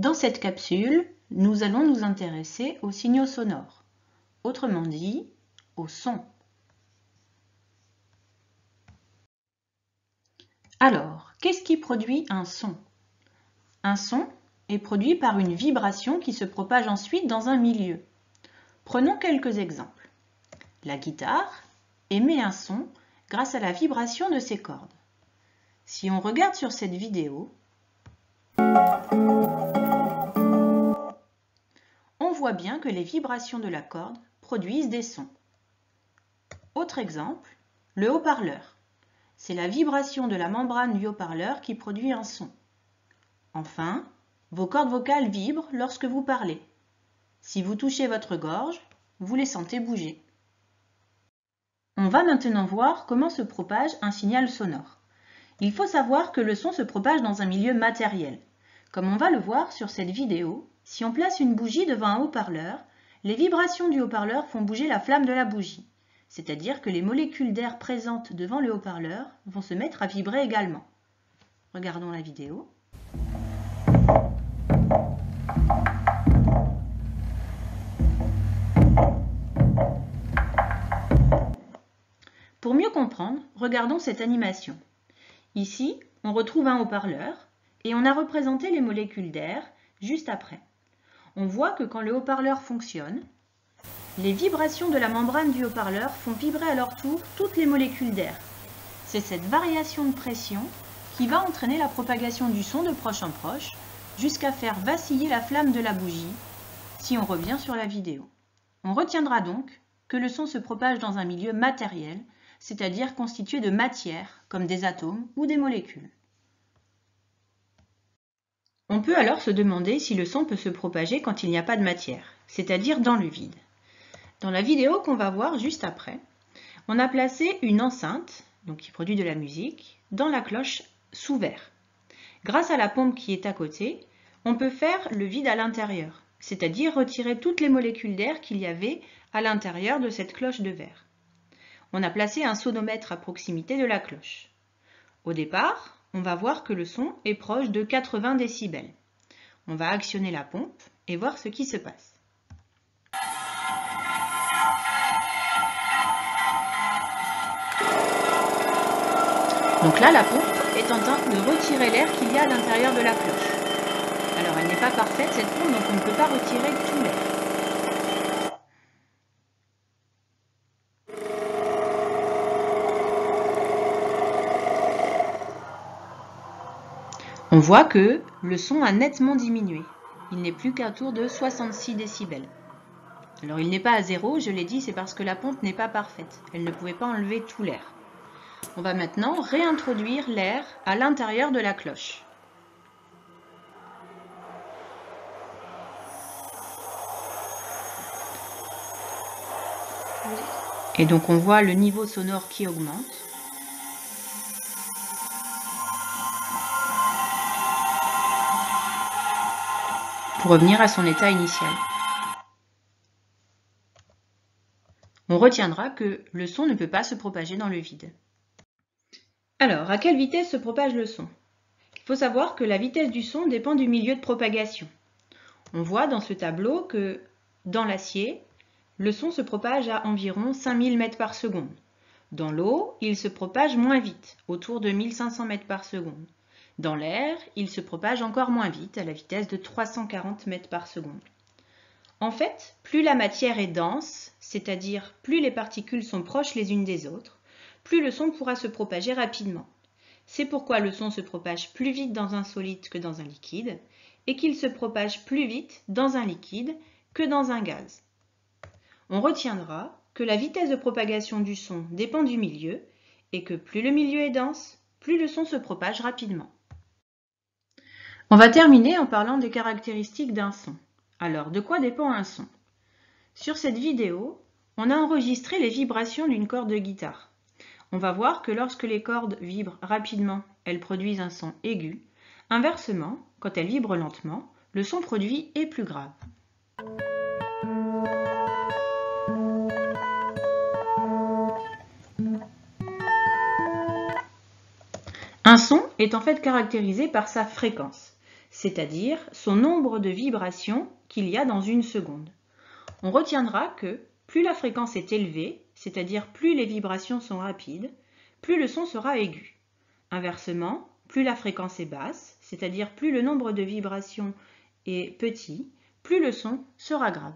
Dans cette capsule, nous allons nous intéresser aux signaux sonores, autrement dit, aux sons. Alors, qu'est-ce qui produit un son? Un son est produit par une vibration qui se propage ensuite dans un milieu. Prenons quelques exemples. La guitare émet un son grâce à la vibration de ses cordes. Si on regarde sur cette vidéo, on voit bien que les vibrations de la corde produisent des sons. Autre exemple, le haut-parleur. C'est la vibration de la membrane du haut-parleur qui produit un son. Enfin, vos cordes vocales vibrent lorsque vous parlez. Si vous touchez votre gorge, vous les sentez bouger. On va maintenant voir comment se propage un signal sonore. Il faut savoir que le son se propage dans un milieu matériel. Comme on va le voir sur cette vidéo, si on place une bougie devant un haut-parleur, les vibrations du haut-parleur font bouger la flamme de la bougie. C'est-à-dire que les molécules d'air présentes devant le haut-parleur vont se mettre à vibrer également. Regardons la vidéo. Pour mieux comprendre, regardons cette animation. Ici, on retrouve un haut-parleur et on a représenté les molécules d'air juste après. On voit que quand le haut-parleur fonctionne, les vibrations de la membrane du haut-parleur font vibrer à leur tour toutes les molécules d'air. C'est cette variation de pression qui va entraîner la propagation du son de proche en proche jusqu'à faire vaciller la flamme de la bougie si on revient sur la vidéo. On retiendra donc que le son se propage dans un milieu matériel, c'est-à-dire constitué de matière comme des atomes ou des molécules. On peut alors se demander si le son peut se propager quand il n'y a pas de matière, c'est-à-dire dans le vide. Dans la vidéo qu'on va voir juste après, on a placé une enceinte, donc qui produit de la musique, dans la cloche sous verre. Grâce à la pompe qui est à côté, on peut faire le vide à l'intérieur, c'est-à-dire retirer toutes les molécules d'air qu'il y avait à l'intérieur de cette cloche de verre. On a placé un sonomètre à proximité de la cloche. Au départ, on va voir que le son est proche de 80 décibels. On va actionner la pompe et voir ce qui se passe. Donc là, la pompe est en train de retirer l'air qu'il y a à l'intérieur de la cloche. Alors, elle n'est pas parfaite, cette pompe, donc on ne peut pas retirer tout l'air. On voit que le son a nettement diminué. Il n'est plus qu'à autour de 66 décibels. Alors, il n'est pas à zéro, je l'ai dit, c'est parce que la pompe n'est pas parfaite. Elle ne pouvait pas enlever tout l'air. On va maintenant réintroduire l'air à l'intérieur de la cloche. Et donc on voit le niveau sonore qui augmente. Pour revenir à son état initial. On retiendra que le son ne peut pas se propager dans le vide. Alors, à quelle vitesse se propage le son? Il faut savoir que la vitesse du son dépend du milieu de propagation. On voit dans ce tableau que dans l'acier, le son se propage à environ 5000 mètres par seconde. Dans l'eau, il se propage moins vite, autour de 1500 mètres par seconde. Dans l'air, il se propage encore moins vite, à la vitesse de 340 mètres par seconde. En fait, plus la matière est dense, c'est-à-dire plus les particules sont proches les unes des autres, plus le son pourra se propager rapidement. C'est pourquoi le son se propage plus vite dans un solide que dans un liquide, et qu'il se propage plus vite dans un liquide que dans un gaz. On retiendra que la vitesse de propagation du son dépend du milieu, et que plus le milieu est dense, plus le son se propage rapidement. On va terminer en parlant des caractéristiques d'un son. Alors, de quoi dépend un son? Sur cette vidéo, on a enregistré les vibrations d'une corde de guitare. On va voir que lorsque les cordes vibrent rapidement, elles produisent un son aigu. Inversement, quand elles vibrent lentement, le son produit est plus grave. Un son est en fait caractérisé par sa fréquence. c'est-à-dire son nombre de vibrations qu'il y a dans une seconde. On retiendra que plus la fréquence est élevée, c'est-à-dire plus les vibrations sont rapides, plus le son sera aigu. Inversement, plus la fréquence est basse, c'est-à-dire plus le nombre de vibrations est petit, plus le son sera grave.